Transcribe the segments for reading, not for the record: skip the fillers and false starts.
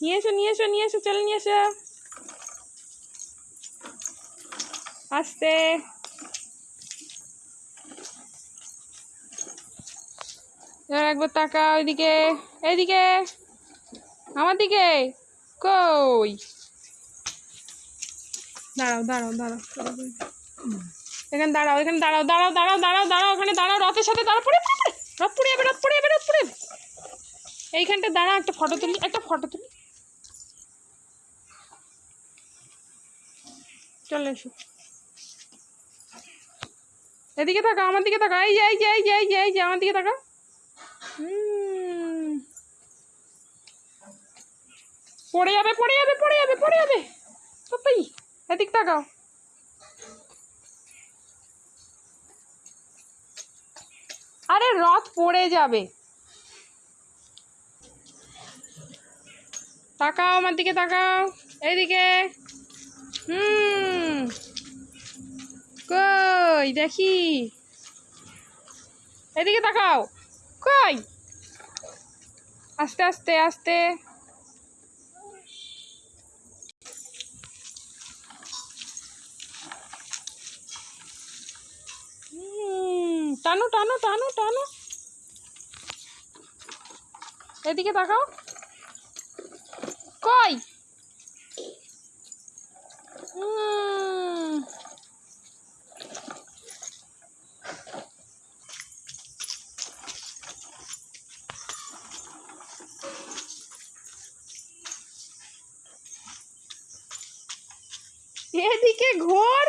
নিয়ে এসো নিয়ে এসো নিয়ে এসো, চলে নিয়ে এসো। আস্তে। এবার একবার তাকা ওইদিকে, এইদিকে আমার দিকে। কই? দাঁড়াও দাঁড়াও দাঁড়াও, এখানে দাঁড়াও, এখানে দাঁড়াও দাঁড়াও দাঁড়াও দাঁড়াও দাঁড়াও, ওখানে দাঁড়াও, রথের সাথে দাঁড়াও। পড়ে পড়ে রথ পড়ে যাবে, রথ পড়ে যাবে, রথ পড়ে যাবে। এইখানটা দাঁড়া, একটা ফটো তুলি, একটা ফটো তুলি। চলে এসো, এদিকে থাকা, আমার দিকে থাকা। এই যে এই যে এই যে এই যে এই যে আমার দিকে থাকা। পড়ে যাবে পড়ে যাবে পড়ে যাবে পড়ে যাবে। পাপাই এদিক তাকাও। আরে রথ পড়ে যাবে, তাকাও আমার দিকে, তাকাও এইদিকে। কই দেখি, এদিকে তাকাও। কই? আস্তে আস্তে আস্তে। টানো টানো টানো টানো, এদিকে তাকাও। কই? এদিকে ঘোর।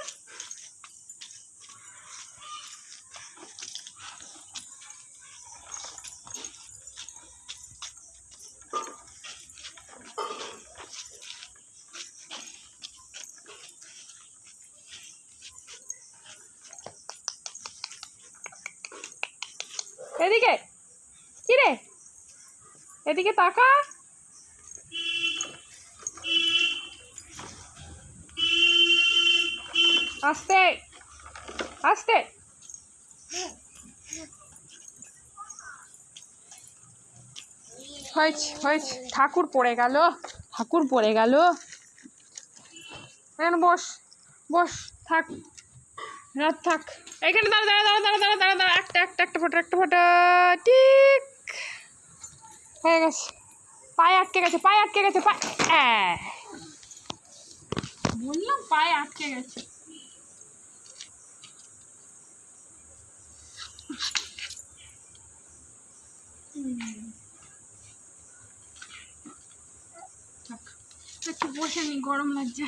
এদিকে কি রে, এদিকে তাকা। আস্তে আস্তে। হয়েছে হয়েছে, ঠাকুর পড়ে গেল, ঠাকুর পড়ে গেল। এখানে বস বস, থাক রাত থাক। এইখানে দাঁড়া দাঁড়া দাঁড়া দাঁড়া দাঁড়া দাঁড়া দাঁড়া, একটা একটা একটা ফটো, একটা ফটো। ঠিক হয়ে গেছে। পায়ে আটকে গেছে, পায়ে আটকে গেছে, বললাম পায়ে আটকে গেছে। একটু বসে নি, গরম লাগছে।